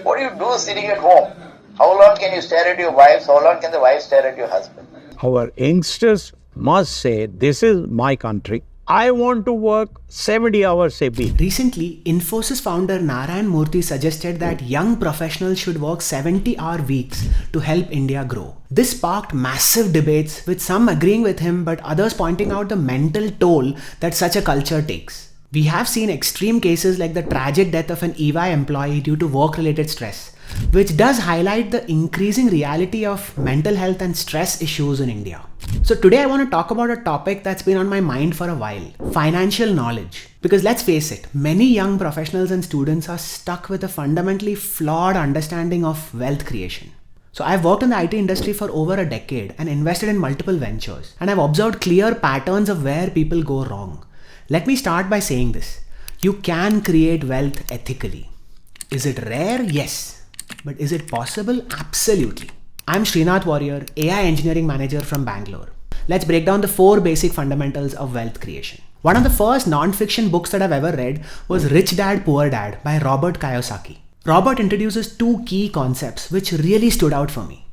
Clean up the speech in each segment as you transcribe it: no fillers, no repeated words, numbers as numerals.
What do you do sitting at home? How long can you stare at your wife? How long can the wife stare at your husband? Our youngsters must say, this is my country. I want to work 70 hours a week. Recently, Infosys founder Narayana Murthy suggested that young professionals should work 70-hour weeks to help India grow. This sparked massive debates, with some agreeing with him but others pointing out the mental toll that such a culture takes. We have seen extreme cases like the tragic death of an EY employee due to work-related stress, which does highlight the increasing reality of mental health and stress issues in India. So today I want to talk about a topic that's been on my mind for a while: financial knowledge. Because let's face it, many young professionals and students are stuck with a fundamentally flawed understanding of wealth creation. So I've worked in the IT industry for over a decade and invested in multiple ventures, and I've observed clear patterns of where people go wrong. Let me start by saying this: you can create wealth ethically. Is it rare? Yes. But is it possible? Absolutely. I'm Srinath Warrior, AI Engineering Manager from Bangalore. Let's break down the 4 basic fundamentals of wealth creation. One of the first non-fiction books that I've ever read was Rich Dad, Poor Dad by Robert Kiyosaki. Robert introduces 2 key concepts which really stood out for me: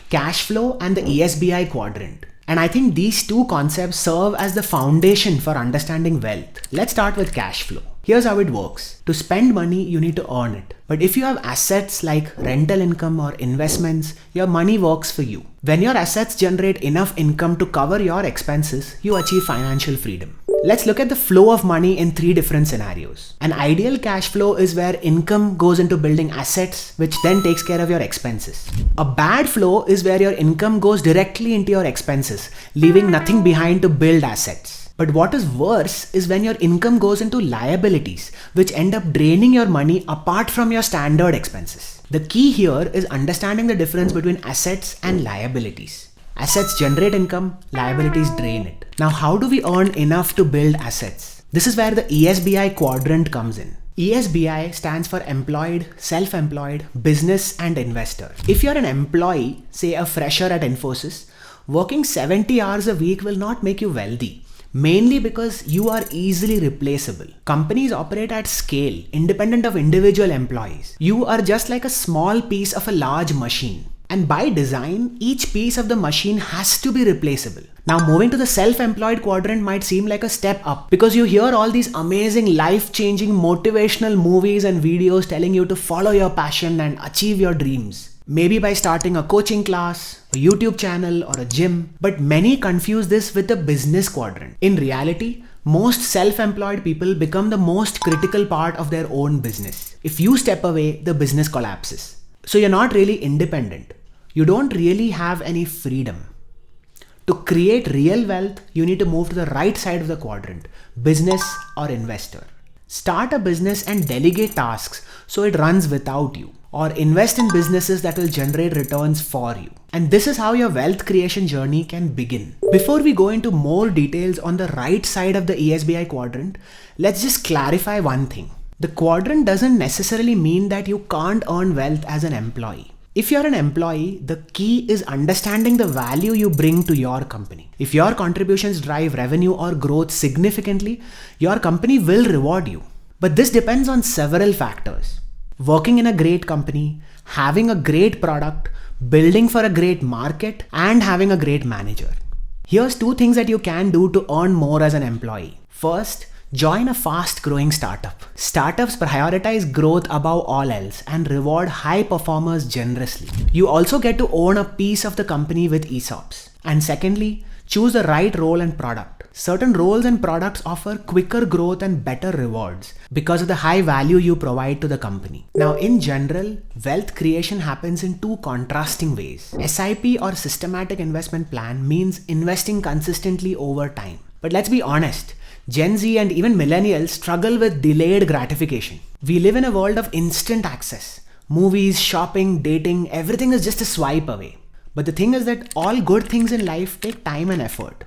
Cashflow and the ESBI Quadrant. And I think these 2 concepts serve as the foundation for understanding wealth. Let's start with cash flow. Here's how it works. To spend money, you need to earn it. But if you have assets like rental income or investments, your money works for you. When your assets generate enough income to cover your expenses, you achieve financial freedom. Let's look at the flow of money in 3 different scenarios. An ideal cash flow is where income goes into building assets, which then takes care of your expenses. A bad flow is where your income goes directly into your expenses, leaving nothing behind to build assets. But what is worse is when your income goes into liabilities, which end up draining your money apart from your standard expenses. The key here is understanding the difference between assets and liabilities. Assets generate income, liabilities drain it. Now, how do we earn enough to build assets? This is where the ESBI quadrant comes in. ESBI stands for employed, self-employed, business and investor. If you're an employee, say a fresher at Infosys, working 70 hours a week will not make you wealthy. Mainly because you are easily replaceable. Companies operate at scale, independent of individual employees. You are just like a small piece of a large machine. And by design, each piece of the machine has to be replaceable. Now, moving to the self-employed quadrant might seem like a step up, because you hear all these amazing life-changing motivational movies and videos telling you to follow your passion and achieve your dreams. Maybe by starting a coaching class, a YouTube channel or a gym. But many confuse this with the business quadrant. In reality, most self-employed people become the most critical part of their own business. If you step away, the business collapses. So you're not really independent. You don't really have any freedom. To create real wealth, you need to move to the right side of the quadrant: business or investor. Start a business and delegate tasks so it runs without you, or invest in businesses that will generate returns for you. And this is how your wealth creation journey can begin. Before we go into more details on the right side of the ESBI quadrant, let's just clarify one thing. The quadrant doesn't necessarily mean that you can't earn wealth as an employee. If you're an employee, the key is understanding the value you bring to your company. If your contributions drive revenue or growth significantly, your company will reward you. But this depends on several factors: working in a great company, having a great product, building for a great market, and having a great manager. Here's 2 things that you can do to earn more as an employee. First, join a fast-growing startup. Startups prioritize growth above all else and reward high performers generously. You also get to own a piece of the company with ESOPs. And secondly, choose the right role and product. Certain roles and products offer quicker growth and better rewards because of the high value you provide to the company. Now, in general, wealth creation happens in 2 contrasting ways. SIP or systematic investment plan means investing consistently over time. But let's be honest, Gen Z and even millennials struggle with delayed gratification. We live in a world of instant access. Movies, shopping, dating, everything is just a swipe away. But the thing is that all good things in life take time and effort,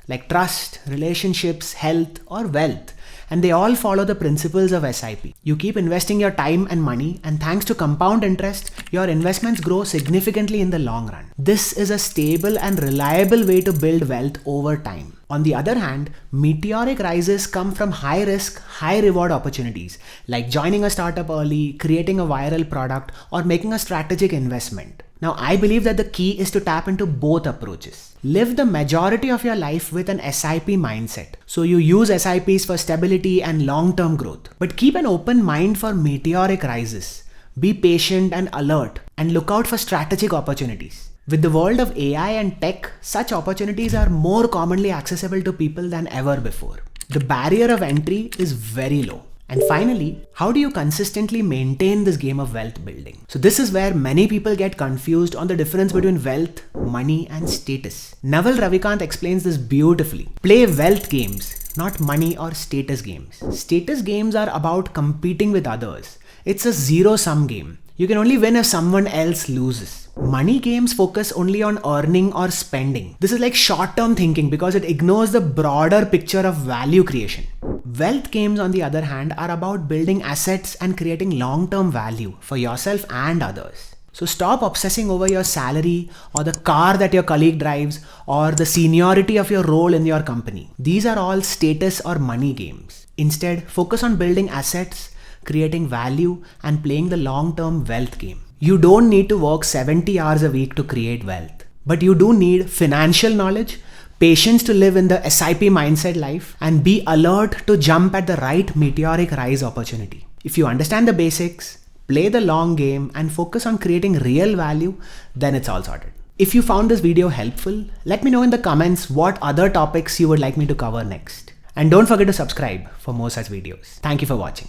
like trust, relationships, health, or wealth. And they all follow the principles of SIP. You keep investing your time and money, and thanks to compound interest, your investments grow significantly in the long run. This is a stable and reliable way to build wealth over time. On the other hand, meteoric rises come from high risk, high reward opportunities like joining a startup early, creating a viral product, or making a strategic investment. Now, I believe that the key is to tap into both approaches. Live the majority of your life with an SIP mindset. So you use SIPs for stability and long-term growth. But keep an open mind for meteoric rises. Be patient and alert and look out for strategic opportunities. With the world of AI and tech, such opportunities are more commonly accessible to people than ever before. The barrier of entry is very low. And finally, how do you consistently maintain this game of wealth building? So this is where many people get confused on the difference between wealth, money, and status. Naval Ravikant explains this beautifully. Play wealth games, not money or status games. Status games are about competing with others. It's a zero-sum game. You can only win if someone else loses. Money games focus only on earning or spending. This is like short-term thinking because it ignores the broader picture of value creation. Wealth games, on the other hand, are about building assets and creating long-term value for yourself and others. So stop obsessing over your salary or the car that your colleague drives or the seniority of your role in your company. These are all status or money games. Instead, focus on building assets, creating value, and playing the long-term wealth game. You don't need to work 70 hours a week to create wealth, but you do need financial knowledge, patience to live in the SIP mindset life, and be alert to jump at the right meteoric rise opportunity. If you understand the basics, play the long game, and focus on creating real value, then it's all sorted. If you found this video helpful, let me know in the comments what other topics you would like me to cover next. And don't forget to subscribe for more such videos. Thank you for watching.